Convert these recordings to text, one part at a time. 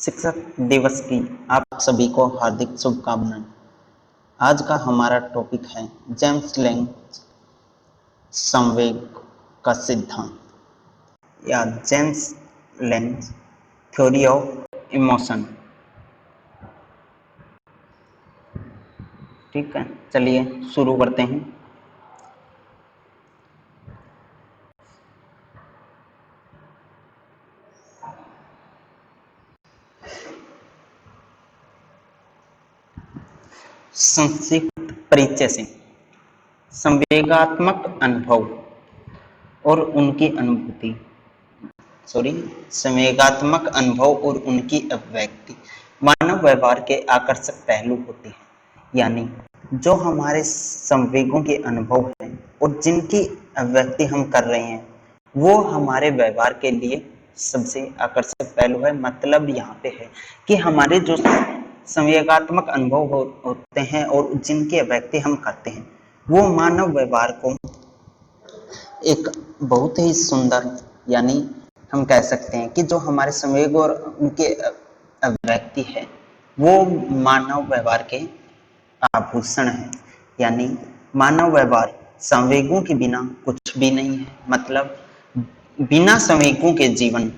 शिक्षक दिवस की आप सभी को हार्दिक शुभकामनाएं। आज का हमारा टॉपिक है जेम्स लैंग संवेग का सिद्धांत या James Lang theory of emotion. ठीक है, चलिए शुरू करते हैं। संक्षिप्त परिचय से संवेगात्मक अनुभव और उनकी अनुभूति संवेगात्मक अनुभव और उनकी अभिव्यक्ति मानव व्यवहार के आकर्षक पहलू होते हैं, यानी जो हमारे संवेगों के अनुभव हैं और जिनकी अभिव्यक्ति हम कर रहे हैं वो हमारे व्यवहार के लिए सबसे आकर्षक पहलू है। मतलब यहाँ पे है कि हमारे जो संवेगात्मक अनुभव होते हैं और जिनकी अभिव्यक्ति हम करते हैं वो मानव व्यवहार को एक बहुत ही सुंदर, यानी हम कह सकते हैं कि जो हमारे संवेग और उनके अभिव्यक्ति है वो मानव व्यवहार के आभूषण है। यानी मानव व्यवहार संवेगों के बिना कुछ भी नहीं है। मतलब बिना संवेगों के जीवन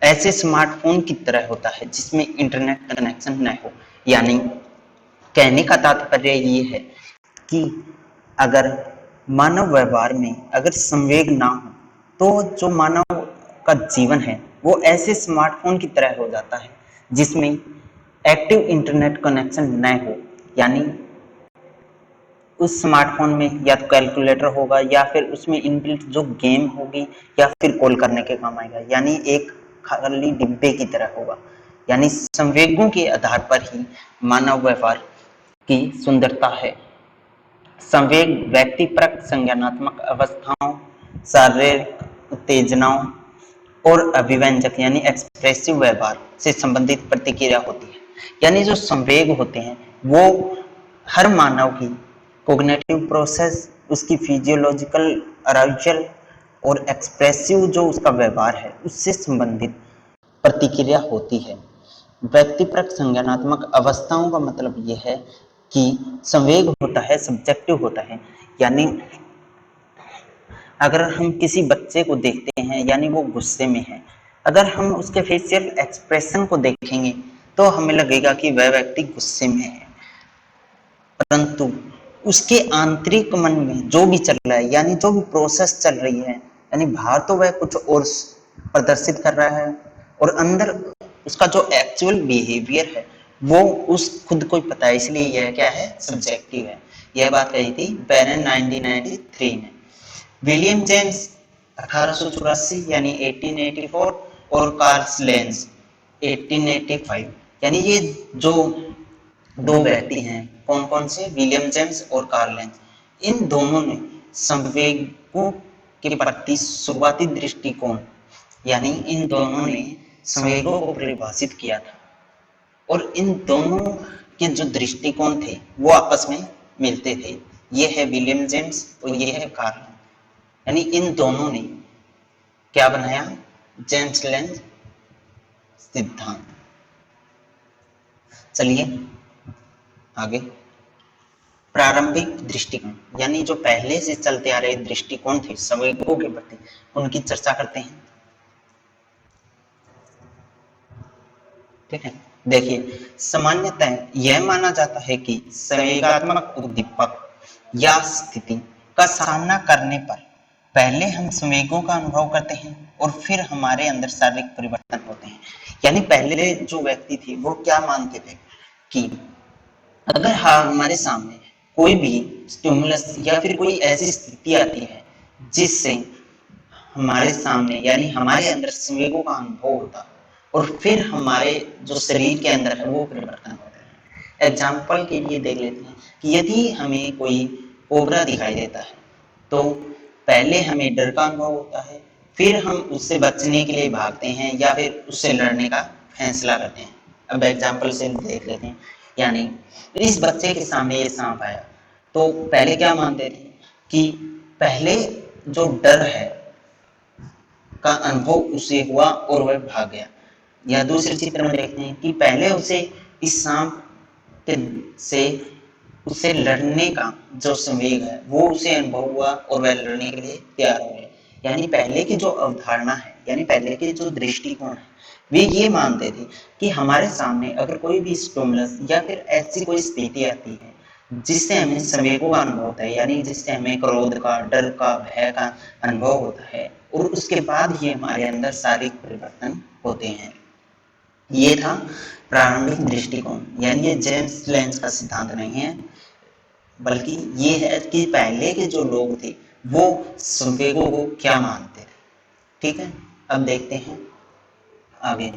ऐसे स्मार्टफोन की तरह होता है जिसमें इंटरनेट कनेक्शन न हो। यानी कहने का तात्पर्य ये है कि अगर मानव व्यवहार में अगर संवेग ना हो तो जो मानव का जीवन है वो ऐसे स्मार्टफोन की तरह हो जाता है जिसमें एक्टिव इंटरनेट कनेक्शन न हो। यानी उस स्मार्टफोन में या तो कैलकुलेटर होगा या फिर उसमें इनबिल्ट जो गेम होगी या फिर कॉल करने के काम आएगा, यानी एक खाली डिब्बे की तरह होगा। यानी संवेगों के आधार पर ही मानव व्यवहार की सुंदरता है। संवेग व्यक्तिपरक संज्ञानात्मक अवस्थाओं, शारीरिक उत्तेजनाओं और अभिव्यंजक यानी एक्सप्रेसिव व्यवहार से संबंधित प्रतिक्रिया होती है। यानी जो संवेग होते हैं वो हर मानव की कोग्निटिव प्रोसेस, उसकी फिजियोलॉजिकल अराउजल और एक्सप्रेसिव जो उसका व्यवहार है उससे संबंधित प्रतिक्रिया होती है। व्यक्तिपरक संज्ञानात्मक अवस्थाओं का मतलब यह है कि संवेग होता है, सब्जेक्टिव होता है। यानी अगर हम किसी बच्चे को देखते हैं यानी वो गुस्से में है, अगर हम उसके फेशियल एक्सप्रेशन को देखेंगे तो हमें लगेगा कि वह व्यक्ति गुस्से में है, परंतु उसके आंतरिक मन में जो भी चल रहा है, यानी जो भी प्रोसेस चल रही है, यानी बाहर तो वह कुछ और प्रदर्शित कर रहा है और अंदर उसका जो एक्चुअल बिहेवियर है वो उस खुद को ही पता है। इसलिए यह क्या है, सब्जेक्टिव है। यह बात कही थी बैरन 1993 ने। विलियम जेम्स 1884 यानी 1884 और कार्ल लेंज 1885, यानी ये जो दो व्यक्ति हैं, कौन कौन से, विलियम जेम्स और कार्ल लेंज, इन दोनों ने संवेगों के प्रति शुरुआती दृष्टिकोण, यानी इन दोनों ने संवेगों को परिभाषित किया था और इन दोनों के जो दृष्टिकोण थे वो आपस में मिलते थे। ये है विलियम जेम्स और ये है कार्ल, यानी इन दोनों ने क्या बनाया, जेम्स लैंग सिद्धांत। चलिए आगे। प्रारंभिक दृष्टिकोण, यानी जो पहले से चलते आ रहे दृष्टिकोण थे संवेगों के प्रति, उनकी चर्चा करते हैं। ठीक है, देखिए सामान्यतः यह माना जाता है कि संवेगात्मक उद्दीपक या स्थिति का सामना करने पर पहले हम संवेगों का अनुभव करते हैं और फिर हमारे अंदर शारीरिक परिवर्तन होते हैं। यानी पहले जो व्यक्ति थे वो क्या मानते थे कि अगर हमारे सामने कोई भी स्टिमुलस या फिर कोई ऐसी स्थिति आती है जिससे हमारे सामने यानी हमारे अंदर संवेगों का अनुभव होता और फिर हमारे जो शरीर के अंदर है वो परिवर्तन होता है। एग्जाम्पल के लिए देख लेते हैं कि यदि हमें कोई कोबरा दिखाई देता है तो पहले हमें डर का अनुभव होता है, फिर हम उससे बचने के लिए भागते हैं या फिर उससे लड़ने का फैसला करते हैं। अब एग्जाम्पल से देख लेते हैं, यानी इस बच्चे के सामने ये सांप आया तो पहले क्या मानते थे कि पहले जो डर है का अनुभव उसे हुआ और वह भाग गया, या दूसरे चित्र में देखते हैं कि पहले उसे इस सांप के से उससे लड़ने का जो संवेग है वो उसे अनुभव हुआ और वह लड़ने के लिए तैयार हो गया। यानी पहले की जो अवधारणा है, यानी पहले के जो दृष्टिकोण है, वे ये मानते थे कि हमारे सामने अगर कोई भी स्टिमुलस या फिर ऐसी कोई स्थिति आती है जिससे हमें संवेगों का अनुभव होता है, यानी जिससे हमें क्रोध का, डर का, भय का अनुभव होता है और उसके बाद ही हमारे अंदर शारीरिक परिवर्तन होते हैं। ये था प्रारंभिक दृष्टिकोण, यानी ये जेम्स लेंस का सिद्धांत नहीं है, बल्कि ये है कि पहले के जो लोग थे वो संवेगों को क्या मानते थे। ठीक है, अब देखते हैं आगे।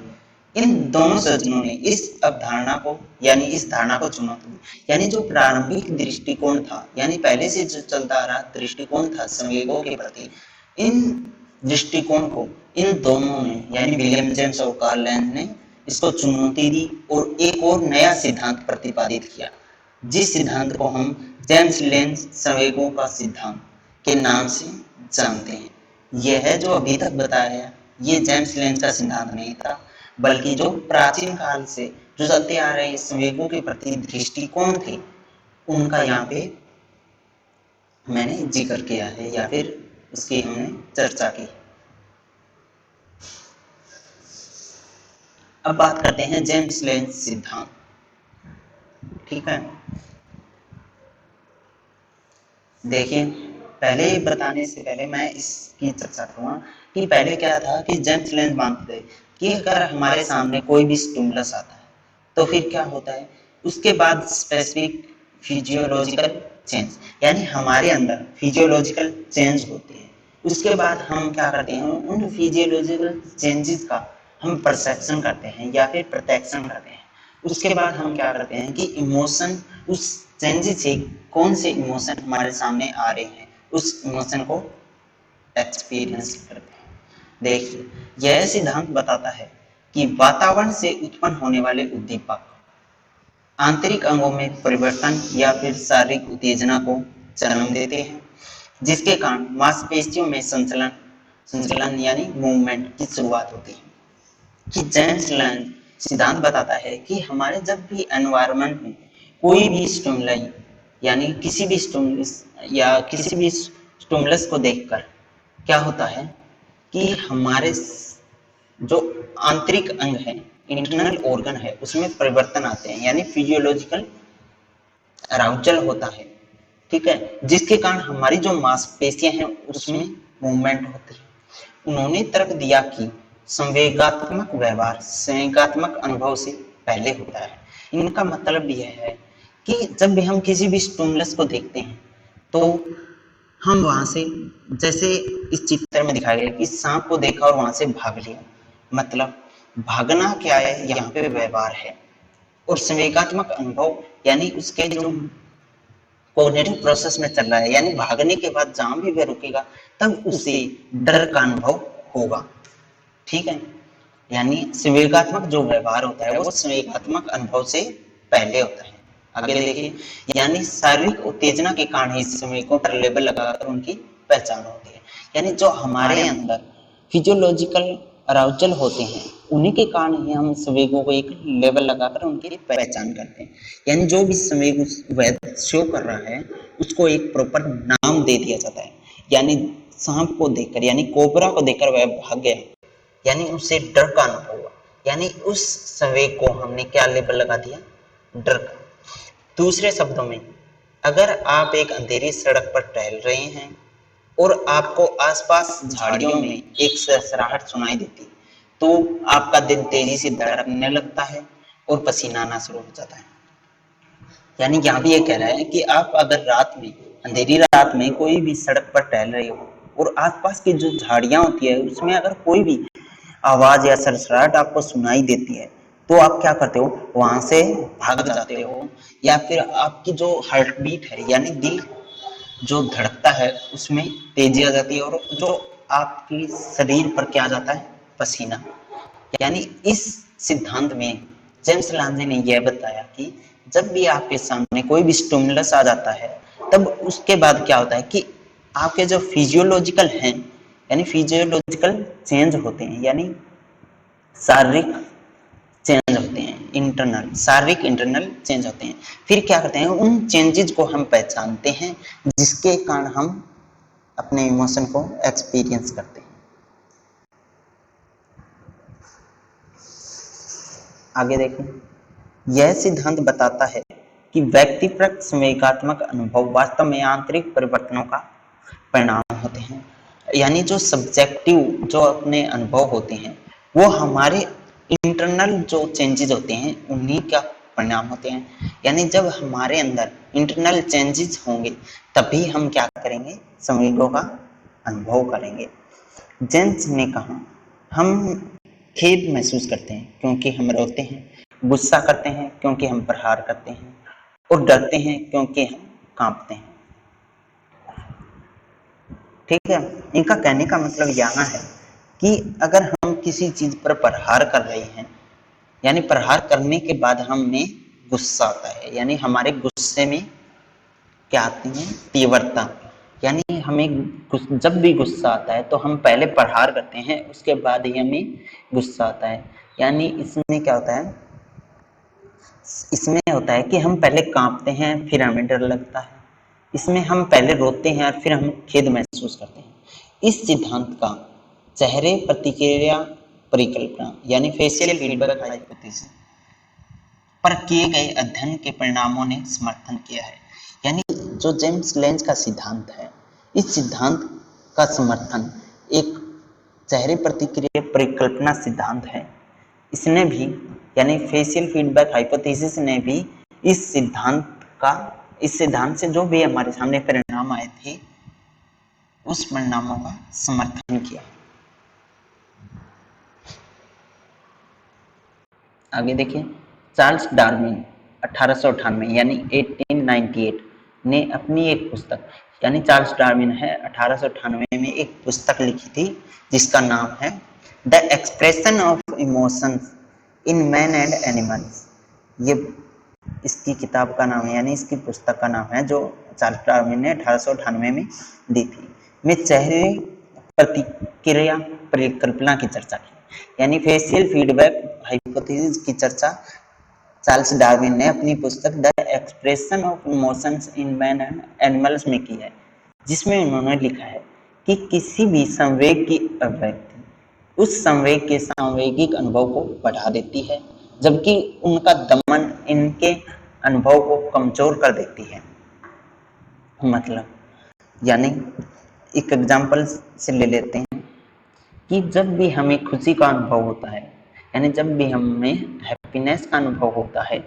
इन दोनों सज्जनों ने इस अवधारणा को, यानी इस धारणा को चुनौती दी, यानी जो प्रारंभिक दृष्टिकोण था, यानी पहले से जो चलता आ रहा दृष्टिकोण था संवेगों के प्रति, इन दृष्टिकोण को इन दोनों ने, यानी विलियम जेम्स और कार्ल लेंज ने इसको चुनौती दी और एक और नया सिद्धांत प्रतिपादित किया, जिस सिद्धांत को हम जेम्स लेंज संवेगों का सिद्धांत के नाम से जानते हैं। यह है जो अभी तक बताया, ये जेम्स लेंज का सिद्धांत नहीं था, बल्कि जो प्राचीन काल से जो चलते आ रहे संवेगों के प्रति दृष्टिकोण थे उनका यहाँ पे मैंने जिक्र किया है या फिर उसकी हमने चर्चा की। अब बात करते हैं जेम्स लेंज सिद्धांत। ठीक है, देखिए पहले बताने से पहले मैं इसकी चर्चा करूँगा कि पहले क्या था कि जेम्स लेंज मानते थे कि अगर हमारे सामने कोई भी स्टिमुलस आता है तो फिर क्या होता है, उसके बाद स्पेसिफिक फिजियोलॉजिकल चेंज, यानी हमारे अंदर फिजियोलॉजिकल चेंज होते हैं। उसके बाद हम क्या करते हैं, उन फिजियोलॉजिकल चेंजेस का हम परसेप्शन करते हैं या फिर प्रत्यक्षण करते हैं। उसके बाद हम क्या करते हैं कि इमोशन, उस चेंजेस से कौन से इमोशन हमारे सामने आ रहे हैं उस इमोशन को एक्सपीरियंस करते हैं। देखिए, यह सिद्धांत बताता है कि वातावरण से उत्पन्न होने वाले उद्दीपक आंतरिक अंगों में परिवर्तन या फिर शारीरिक उत्तेजना को जन्म देते हैं, जिसके कारण मांसपेशियों में संचलन संचलन यानी मूवमेंट की शुरुआत होती है। कि जेम्स लेंज सिद्धांत बताता है कि हमारे जब भी एनवायरनमेंट में कोई भी स्टिमुलाई, यानी किसी भी स्टिमुलस या किसी भी स्टिमुलस को देखकर क्या होता है कि हमारे जो आंतरिक अंग है, इंटरनल ऑर्गन है, उसमें परिवर्तन आते हैं, यानी फिजियोलॉजिकल अराउजल होता है। ठीक है, जिसके कारण हमारी जो मांसपेशियां हैं उसमें मूवमेंट होती है। उन्होंने तर्क दिया कि संवेगात्मक व्यवहार संवेगात्मक अनुभव से पहले होता है। इनका मतलब यह है कि जब भी हम किसी भी स्टिमुलस को देखते हैं तो हम वहां से, जैसे इस चित्र में दिखाया गया कि सांप को देखा और वहां से भाग लिया, मतलब भागना क्या है, यहाँ पे व्यवहार है। और संवेगात्मक अनुभव यानी उसके जो कॉग्निटिव प्रोसेस में चल रहा है, यानी भागने के बाद जहां भी वह रुकेगा तब उसे डर का अनुभव होगा। ठीक है, यानी संवेगात्मक जो व्यवहार होता है वो संवेगात्मक अनुभव से पहले होता है। आगे देखिए, यानी शारीरिक उत्तेजना के कारण ही संवेगों पर लेबल लगाकर उनकी पहचान होती है। यानी जो हमारे अंदर फिजियोलॉजिकल अराउजल होते हैं उन्हीं के कारण ही हम संवेगों को एक लेबल लगाकर उनकी पहचान करते हैं। यानी जो भी संवेग वह शो कर रहा है उसको एक प्रॉपर नाम दे दिया जाता है। यानी सांप को देखकर, यानी कोबरा को देखकर वह भाग गया, यानी उसे डर का अनुभव हुआ, यानी उस संवेग को हमने क्या लेबल लगा दिया, डर का। दूसरे शब्दों में, अगर आप एक अंधेरी सड़क पर टहल रहे हैं और आपको आसपास झाड़ियों में एक सरसराहट सुनाई देती तो आपका दिल तेजी से धड़कने लगता है और पसीना आना शुरू हो जाता है। यानी यहाँ भी ये कह रहा है कि आप अगर रात में, अंधेरी रात में कोई भी सड़क पर टहल रहे हो और आसपास की जो झाड़ियां होती है उसमें अगर कोई भी आवाज या सरसराहट आपको सुनाई देती है तो आप क्या करते हो, वहां से भाग जाते हो, या फिर आपकी जो हार्ट बीट है यानी दिल जो धड़कता है उसमें तेजी आ जाती है और जो आपकी शरीर पर क्या जाता है, पसीना। यानी इस सिद्धांत में जेम्स लांजे ने यह बताया कि जब भी आपके सामने कोई भी स्टिमुलस आ जाता है तब उसके बाद क्या होता है कि आपके जो फिजियोलॉजिकल हैं, यानी फिजियोलॉजिकल चेंज होते हैं, यानी शारीरिक चेंज होते हैं, इंटरनल शारीरिक इंटरनल चेंज होते हैं। फिर क्या करते हैं, उन चेंजेस को हम पहचानते हैं जिसके कारण हम अपने इमोशन को एक्सपीरियंस करते हैं। आगे देखें, यह सिद्धांत बताता है कि व्यक्तिगत संवेगात्मक अनुभव वास्तव में आंतरिक परिवर्तनों का परिणाम होते हैं। यानी जो सब्जेक्टिव जो अपने अनुभव होते हैं वो हमारे इंटरनल जो चेंजेस होते हैं उन्हीं का परिणाम होते हैं। यानी जब हमारे अंदर इंटरनल चेंजेस होंगे तभी हम क्या करेंगे, संवेगों का अनुभव करेंगे। जेम्स ने कहा, हम खेद महसूस करते हैं क्योंकि हम रोते हैं, गुस्सा करते हैं क्योंकि हम प्रहार करते हैं, और डरते हैं क्योंकि हम कांपते हैं। ठीक है, इनका कहने का मतलब यहाँ है कि अगर हम किसी चीज पर प्रहार कर रहे हैं, यानी प्रहार करने के बाद हमें गुस्सा आता है, यानी हमारे गुस्से में क्या आती है, तीव्रता। यानी हमें जब भी गुस्सा आता है तो हम पहले प्रहार करते हैं, उसके बाद ही हमें गुस्सा आता है। यानी इसमें क्या होता है, इसमें होता है कि हम पहले कांपते हैं फिर हमें डर लगता है। इसमें हम पहले रोते हैं और फिर हम खेद महसूस करते हैं। इस सिद्धांत का चेहरे प्रतिक्रिया परिकल्पना यानी फेशियल फीडबैक हाइपोथेसिस पर किए गए अध्ययन के परिणामों ने समर्थन किया है। यानी जो जेम्स लेंज का सिद्धांत है, इस सिद्धांत का समर्थन एक चेहरे प्रतिक्रिया परिकल्पना सिद्धांत है। इसने भी यानी फेशियल फीडबैक हाइपोथेसिस ने भी इस सिद्धांत से जो भी हमारे सामने परिणाम आए थे उस परिणामों का समर्थन किया। आगे देखिए, चार्ल्स डार्विन 1898 यानी 1898 ने अपनी एक पुस्तक, यानी चार्ल्स डार्विन है 1898 में एक पुस्तक लिखी थी जिसका नाम है the expression of emotions in man and animals. ये इसकी किताब का नाम है, यानी इसकी पुस्तक का नाम है जो चार्ल्स डार्विन ने 1898 में दी थी। में चेहरे प्रतिक्रिया परिकल्पना की चर्चा की, यानी फेशियल फीडबैक हाइपोथेसिस की चर्चा चार्ल्स डार्विन ने अपनी पुस्तक the expression of emotions in man and animals में की है, जिसमें उन्होंने लिखा है कि किसी भी संवेग की अभिव्यक्ति उस संवेग के सांवेगिक अनुभव को बढ़ा देती है, जबकि उनका दमन इनके अनुभव को कमजोर कर देती है। मतलब यानी एक एग्जाम्पल से ले लेते हैं कि जब भी हमें खुशी का अनुभव होता है, यानी जब भी हमें हैप्पीनेस का अनुभव होता है,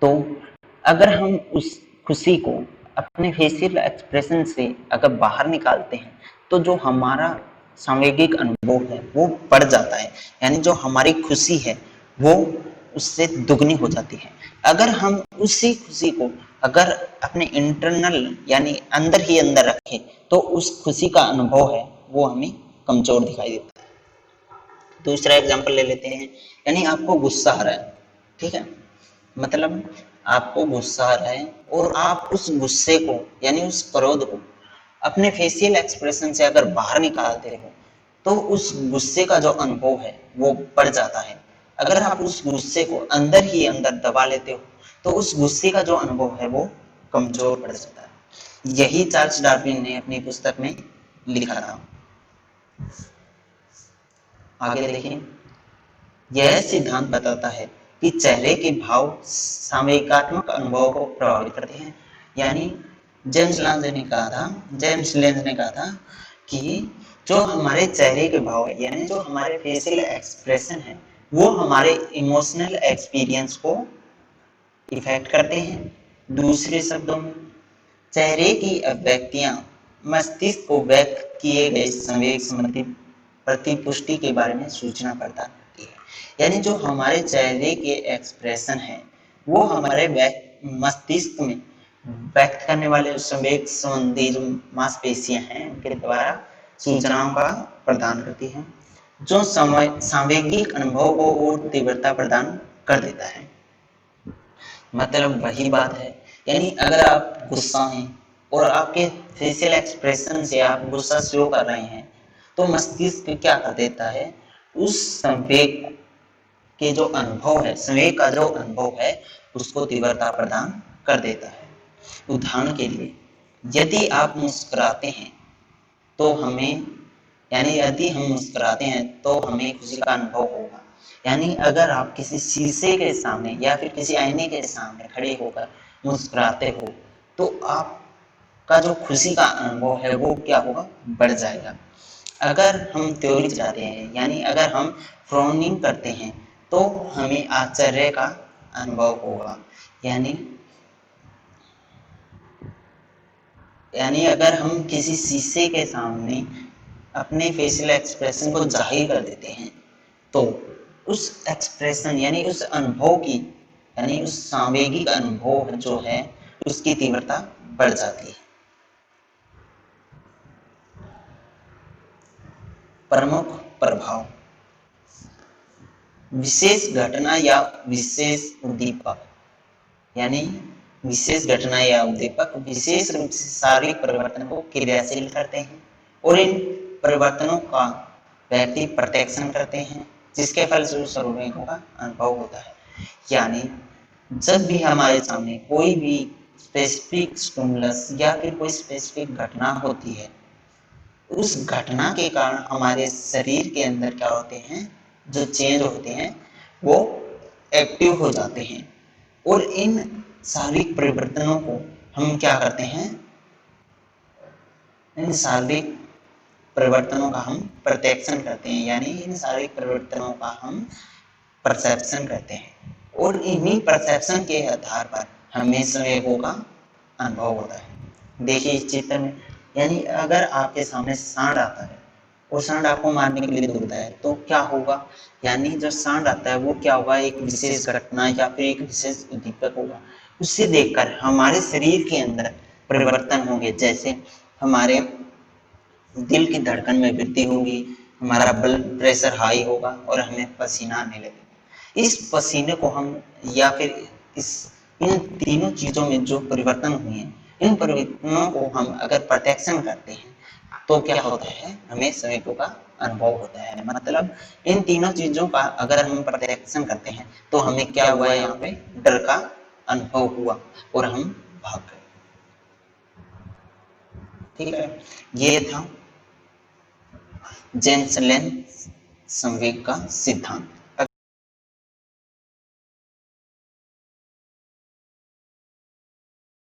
तो अगर हम उस खुशी को अपने फेशियल एक्सप्रेशन से अगर बाहर निकालते हैं तो जो हमारा सांवेगिक अनुभव है वो बढ़ जाता है, यानी जो हमारी खुशी है वो उससे दुगनी हो जाती है। अगर हम उसी खुशी को अगर अपने इंटरनल यानी अंदर ही अंदर रखें तो उस खुशी का अनुभव है वो हमें कमजोर दिखाई देता है। दूसरा एग्जांपल ले लेते हैं, यानी आपको गुस्सा आ रहा है, ठीक है, मतलब आपको गुस्सा आ रहा है और आप उस गुस्से को यानी उस क्रोध को अपने फेशियल एक्सप्रेशन से अगर बाहर निकालते हो तो उस गुस्से का जो अनुभव है वो बढ़ जाता है। अगर आप उस गुस्से को अंदर ही अंदर दबा लेते हो तो उस गुस्से का जो अनुभव है वो कमजोर पड़ जाता है। यही चार्ल्स डार्विन ने अपनी पुस्तक में लिखा था। आगे देखिए, यह सिद्धांत बताता है कि चेहरे के भाव सांवेगात्मक अनुभव को प्रभावित करते हैं। यानी जेम्स लेंज ने कहा था कि जो हमारे चेहरे के भाव है यानी जो हमारे फेशियल एक्सप्रेशन है वो हमारे इमोशनल एक्सपीरियंस को इफेक्ट करते हैं। दूसरे शब्दों में चेहरे की अभिव्यक्तियां मस्तिष्क को व्यक्त किए गए संवेग संबंधी प्रतिपुष्टि के बारे में सूचना प्रदान करती है। यानी जो हमारे चेहरे के एक्सप्रेशन है वो हमारे मस्तिष्क में व्यक्त करने वाले संवेग संबंधी जो मांसपेशियां हैं उनके द्वारा सूचनाओं का प्रदान करती है, जो सांवेगिक अनुभव को और तीव्रता प्रदान कर देता है। मतलब वही बात है, यानी अगर आप गुस्सा हैं और आपके फेशियल एक्सप्रेशन से आप गुस्सा शो कर रहे हैं तो मस्तिष्क क्या कर देता है, उस संवेग के जो अनुभव है, संवेग का जो अनुभव है, उसको तीव्रता प्रदान कर देता है। उदाहरण के लिए, यदि आप मुस्कुराते हैं तो हमें, यानी यदि हम मुस्कुराते हैं तो हमें खुशी का अनुभव होगा। यानी अगर आप किसी शीशे के सामने या फिर किसी आईने के सामने खड़े होकर मुस्कुराते हो तो आपका जो खुशी का अनुभव है वो क्या होगा, बढ़ जाएगा। अगर हम थ्योरी चलाते हैं, यानी अगर हम फ्रॉनिंग करते हैं तो हमें आश्चर्य का अनुभव होगा। यानी अगर हम किसी शीशे के सामने अपने फेशियल एक्सप्रेशन को जाहिर कर देते हैं तो उस एक्सप्रेशन यानी उस अनुभव की, यानी उस सांवेगिक अनुभव जो है उसकी तीव्रता बढ़ जाती है। प्रमुख प्रभाव, विशेष घटना या विशेष उद्दीपक, यानी विशेष घटना या उद्दीपक विशेष रूप से शारीरिक परिवर्तन को क्रियाशील करते हैं और इन परिवर्तनों का व्यक्ति प्रत्यक्षण करते हैं, जिसके फलस्वरूप संवेगों का अनुभव होता है। यानी जब भी हमारे सामने कोई भी स्पेसिफिक स्टिमुलस या फिर कोई स्पेसिफिक घटना होती है, उस घटना के कारण हमारे शरीर के अंदर क्या होते हैं, जो चेंज होते हैं वो एक्टिव हो जाते हैं और इन शारीरिक परिवर्तनों को हम क्या करते हैं, इन शारीरिक परिवर्तनों का हम प्रत्यक्षण करते हैं, यानी इन शारीरिक परिवर्तनों का हम परसेप्शन करते हैं और इन्हीं परसेप्शन के आधार पर हमें संवेगों का अनुभव होता है। देखिए इस चित्र में, यानी अगर आपके सामने सांड आता है और सांड आपको मारने के लिए दौड़ता है तो क्या होगा, यानी जब सांड आता है वो क्या होगा, एक विशेष घटना या फिर एक विशेष उद्दीपक होगा। उसे देखकर हमारे शरीर के अंदर परिवर्तन होंगे, जैसे हमारे दिल की धड़कन में वृद्धि होगी, हमारा ब्लड प्रेशर हाई होगा और हमें पसीना आने लगेगा। इस पसीने को हम, या फिर इस इन तीनों चीजों में जो परिवर्तन हुए हैं, इन परिवर्तनों को हम अगर प्रत्यक्षण करते हैं तो क्या होता है, हमें संवेगों का अनुभव होता है। मतलब इन तीनों चीजों का अगर हम प्रत्यक्षण करते हैं तो हमें क्या हुआ, यहाँ पे डर का अनुभव हुआ और हम भाग गए। ठीक है, ये था जेम्स लेंस संवेग का सिद्धांत।